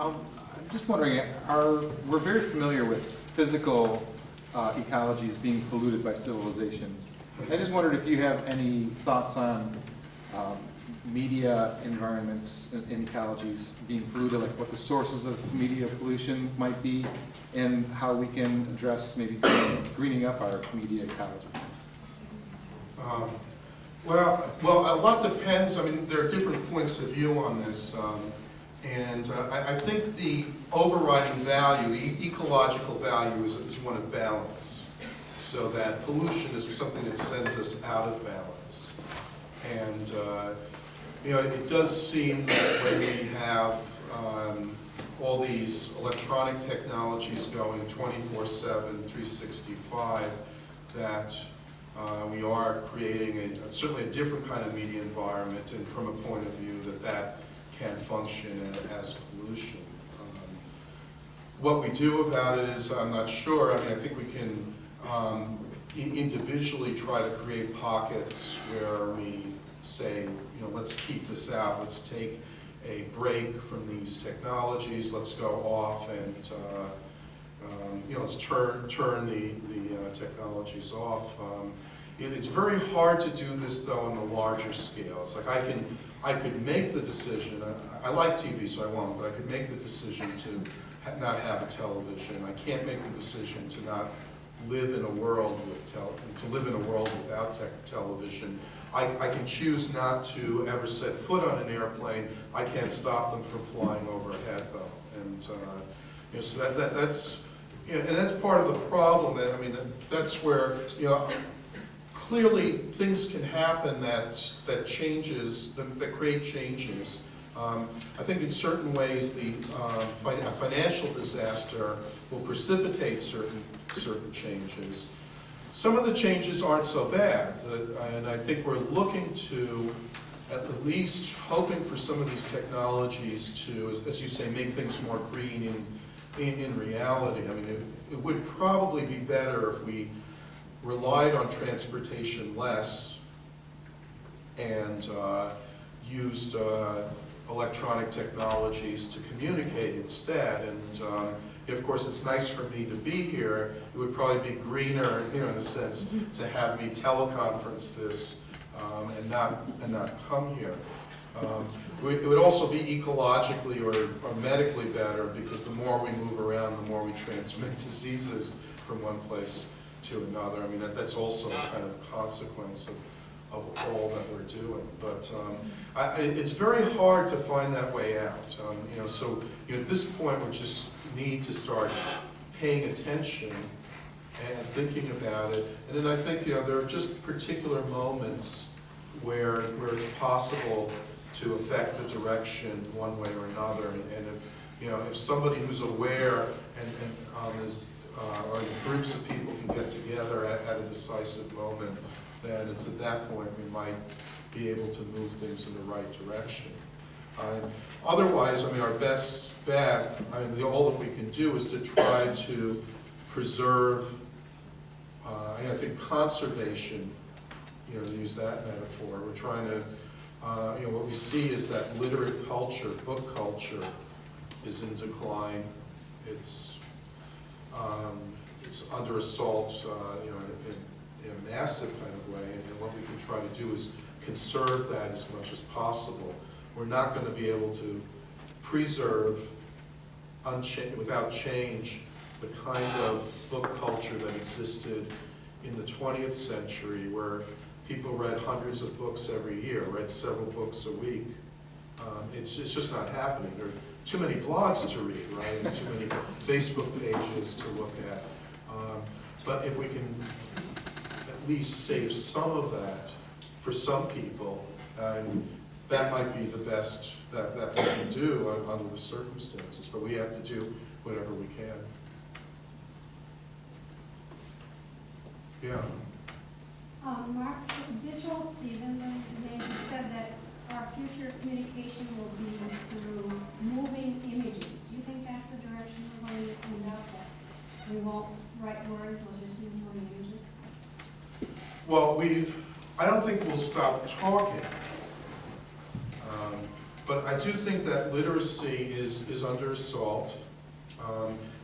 I'm just wondering, we're very familiar with physical ecologies being polluted by civilizations. I just wondered if you have any thoughts on media environments and ecologies being polluted, like what the sources of media pollution might be, and how we can address maybe greening up our media ecology. Well, a lot depends. I mean, there are different points of view on this. I think the overriding value, the ecological value, is one of balance. So that pollution is something that sends us out of balance. And it does seem that when we have all these electronic technologies going 24/7, 365, that we are creating certainly a different kind of media environment, and from a point of view that can function as pollution. What we do about it is, I'm not sure. I mean, I think we can individually try to create pockets where we say, let's keep this out. Let's take a break from these technologies. Let's go off and let's turn the technologies off. It's very hard to do this though on a larger scale. It's like I could make the decision. I like TV, so I won't. But I could make the decision to not have a television. I can't make the decision to not live in a world without television. I can choose not to ever set foot on an airplane. I can't stop them from flying overhead though. And so that's and that's part of the problem. That's where clearly things can happen that create changes. I think in certain ways a financial disaster will precipitate certain changes. Some of the changes aren't so bad, and I think we're looking to, at least hoping for some of these technologies to, as you say, make things more green in reality. I mean, it would probably be better if we relied on transportation less and used electronic technologies to communicate instead. And of course, it's nice for me to be here. It would probably be greener, in a sense, to have me teleconference this and not come here. It would also be ecologically or medically better, because the more we move around, the more we transmit diseases from one place to another. I mean, that's also a kind of consequence of all that we're doing. But it's very hard to find that way out. So at this point, we just need to start paying attention and thinking about it. And then I think there are just particular moments where it's possible to affect the direction one way or another. And if somebody who's aware or groups of people can get together at a decisive moment, then it's at that point we might be able to move things in the right direction. Otherwise, our best bet, all that we can do is to try to preserve, I think conservation, to use that metaphor. We're trying to, what we see is that literate culture, book culture, is in decline. It's under assault, in a massive kind of way, and what we can try to do is conserve that as much as possible. We're not going to be able to preserve without change the kind of book culture that existed in the 20th century, where people read hundreds of books every year, read several books a week. It's just not happening. There are too many blogs to read, right? And too many Facebook pages to look at. But if we can at least save some of that for some people, that might be the best that we can do under the circumstances. But we have to do whatever we can. Yeah. Mark Vigil, Stephen, you said that our future communication will be through moving images. Do you think that's the direction we're going to end up at? We won't write words, we'll just use moving images? Well, I don't think we'll stop talking. But I do think that literacy is under assault.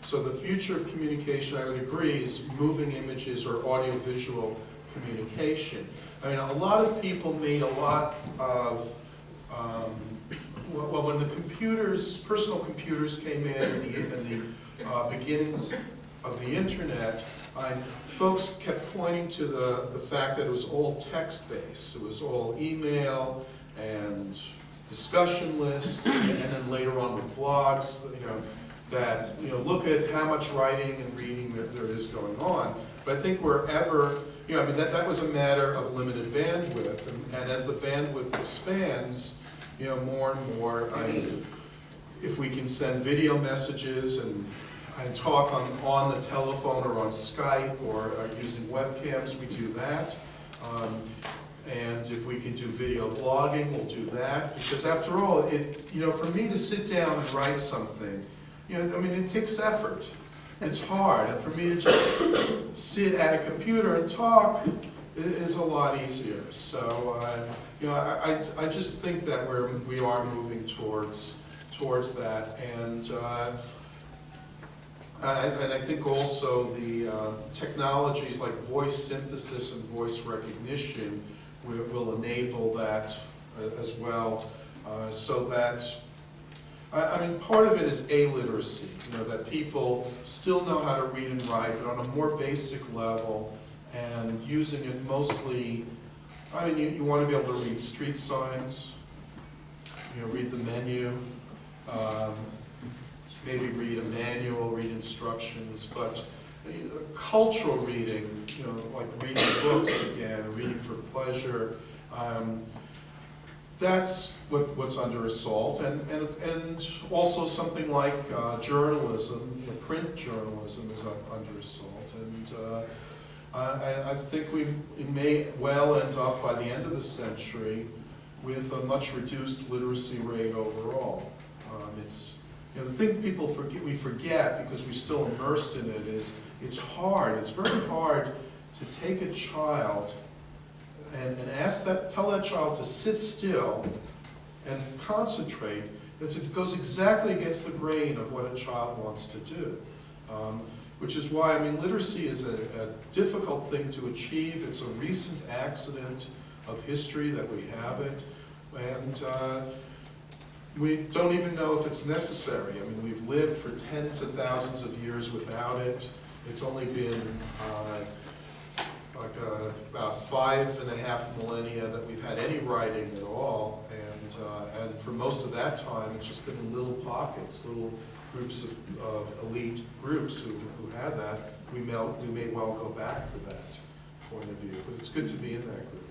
So the future of communication, I would agree, is moving images or audiovisual communication. I mean, a lot of people made a lot of, well, when the computers, personal computers came in the beginnings of the internet, folks kept pointing to the fact that it was all text-based. It was all email and discussion lists, and then later on with blogs, that, look at how much writing and reading there is going on. But I think wherever, I mean, that was a matter of limited bandwidth, and as the bandwidth expands, more and more, if we can send video messages and talk on the telephone or on Skype or using webcams, we do that. And if we can do video blogging, we'll do that. Because after all, for me to sit down and write something, I mean, it takes effort. It's hard. And for me to just sit at a computer and talk is a lot easier. So, I just think that we are moving towards that. And I think also the technologies like voice synthesis and voice recognition will enable that as well, so that, I mean, part of it is illiteracy, that people still know how to read and write, but on a more basic level, and using it mostly, I mean, you want to be able to read street signs, read the menu, maybe read a manual, read instructions, but cultural reading, like reading books again, reading for pleasure, that's what's under assault, and also something like journalism, print journalism is under assault, and I think we may well end up by the end of the century with a much reduced literacy rate overall. The thing we forget because we're still immersed in it is it's hard. It's very hard to take a child and tell that child to sit still and concentrate. It goes exactly against the grain of what a child wants to do. Which is why, I mean, literacy is a difficult thing to achieve. It's a recent accident of history that we have it. And we don't even know if it's necessary. I mean, we've lived for tens of thousands of years without it. It's only been about 5.5 millennia that we've had any writing at all, and for most of that time, it's just been in little pockets, little groups of elite groups who had that. We may well go back to that point of view, but it's good to be in that group.